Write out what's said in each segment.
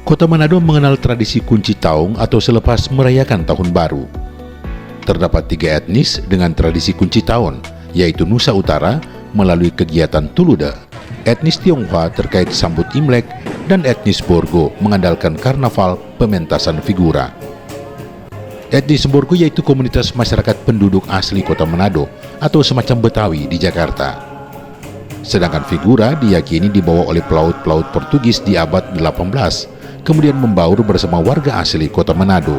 Kota Manado mengenal tradisi kunci taung atau selepas merayakan tahun baru. Terdapat 3 etnis dengan tradisi kunci tahun, yaitu Nusa Utara melalui kegiatan Tuluda, etnis Tionghoa terkait sambut Imlek, dan etnis Borgo mengandalkan karnaval pementasan figura. Etnis Borgo yaitu komunitas masyarakat penduduk asli Kota Manado atau semacam Betawi di Jakarta. Sedangkan figura diyakini dibawa oleh pelaut-pelaut Portugis di abad 18, kemudian membaur bersama warga asli Kota Manado.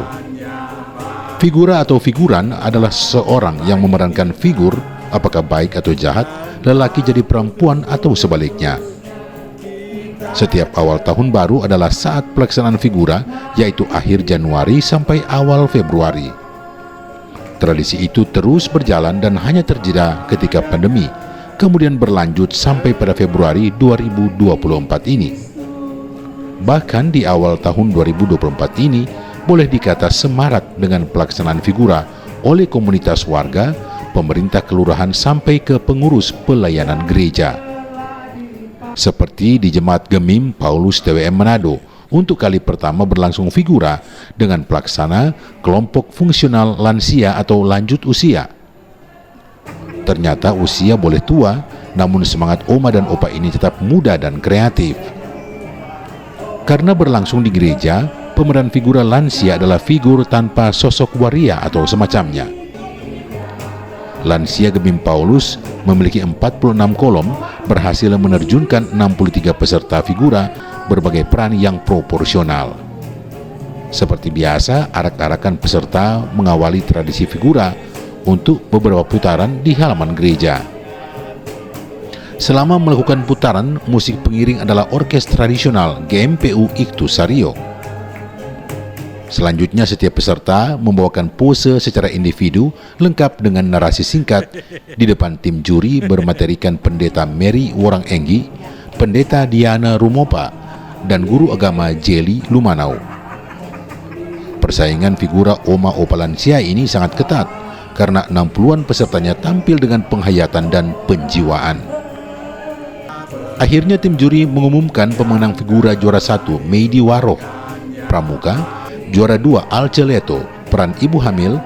Figura atau figuran adalah seseorang yang memerankan figur, apakah baik atau jahat, lelaki jadi perempuan atau sebaliknya. Setiap awal tahun baru adalah saat pelaksanaan figura, yaitu akhir Januari sampai awal Februari. Tradisi itu terus berjalan dan hanya terjeda ketika pandemi, kemudian berlanjut sampai pada Februari 2024 ini. Bahkan di awal tahun 2024 ini, boleh dikata semarak dengan pelaksanaan figura oleh komunitas warga, pemerintah kelurahan sampai ke pengurus pelayanan gereja. Seperti di Jemaat Gemim Paulus TWM Manado, untuk kali pertama berlangsung figura dengan pelaksana kelompok fungsional lansia atau lanjut usia. Ternyata usia boleh tua, namun semangat oma dan opa ini tetap muda dan kreatif. Karena berlangsung di gereja, pemeran figura lansia adalah figur tanpa sosok waria atau semacamnya. Lansia Gemim Paulus memiliki 46 kolom, berhasil menerjunkan 63 peserta figura berbagai peran yang proporsional. Seperti biasa, arak-arakan peserta mengawali tradisi figura untuk beberapa putaran di halaman gereja. Selama melakukan putaran, musik pengiring adalah orkes tradisional GMPU Iktu Sario. Selanjutnya setiap peserta membawakan pose secara individu lengkap dengan narasi singkat di depan tim juri bermaterikan Pendeta Mary Worang Enggi, Pendeta Diana Rumopa, dan guru agama Jelly Lumanau. Persaingan figura Oma Opa Lansia ini sangat ketat karena 60-an pesertanya tampil dengan penghayatan dan penjiwaan. Akhirnya tim juri mengumumkan pemenang figura juara 1 Meidi Waroh, Pramuka, juara 2 Alce Leto, peran ibu hamil,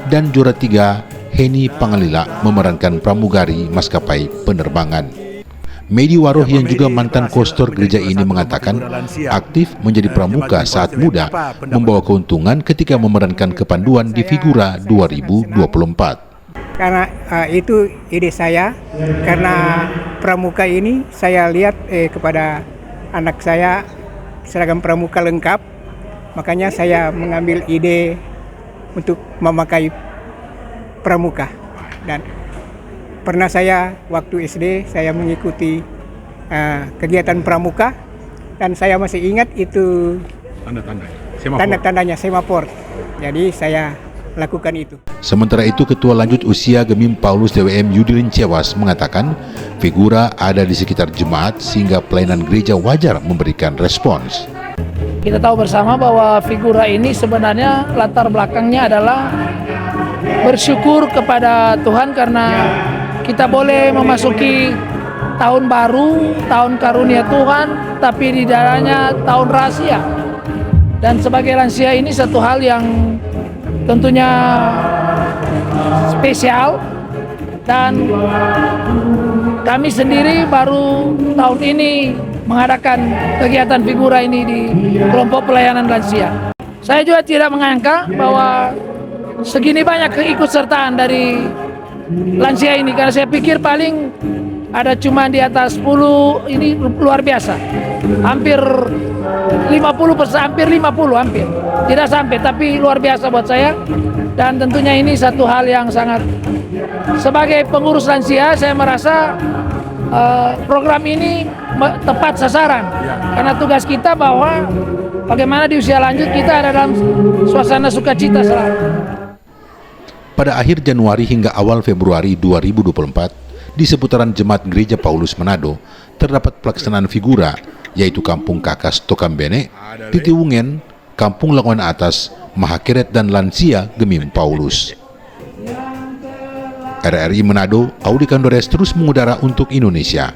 dan juara 3 Heni Pangalila memerankan pramugari maskapai penerbangan. Meidi Waroh yang juga mantan kostor gereja ini mengatakan aktif menjadi pramuka saat muda membawa keuntungan ketika memerankan kepanduan di figura 2024. Karena itu ide saya, karena pramuka ini saya lihat kepada anak saya seragam pramuka lengkap, makanya saya mengambil ide untuk memakai pramuka. Dan pernah saya waktu SD saya mengikuti kegiatan pramuka dan saya masih ingat itu tanda-tandanya semafor. Jadi saya lakukan itu. Sementara itu, Ketua Lanjut Usia Gemim Paulus TWM Yudirin Cewas mengatakan figura ada di sekitar jemaat sehingga pelayanan gereja wajar memberikan respons. Kita tahu bersama bahwa figura ini sebenarnya latar belakangnya adalah bersyukur kepada Tuhan karena kita boleh memasuki tahun baru, tahun karunia Tuhan, tapi di dalamnya tahun rahasia. Dan sebagai lansia ini satu hal yang tentunya spesial, dan kami sendiri baru tahun ini mengadakan kegiatan figura ini di kelompok pelayanan lansia. Saya juga tidak menyangka bahwa segini banyak keikutsertaan dari lansia ini, karena saya pikir paling ada cuma di atas 10, ini luar biasa. Hampir 50%, hampir. Tidak sampai, tapi luar biasa buat saya. Dan tentunya ini satu hal yang sangat, sebagai pengurus lansia, saya merasa program ini tepat sasaran. Karena tugas kita bahwa bagaimana di usia lanjut kita ada dalam suasana sukacita selalu. Pada akhir Januari hingga awal Februari 2024, di seputaran Jemaat Gereja Paulus Manado, terdapat pelaksanaan figura, yaitu Kampung Kakas Tokambene, Titiwungen, Kampung Langoan Atas, Mahakeret, dan Lansia Gemim Paulus. RRI Manado, Audi Kandores terus mengudara untuk Indonesia.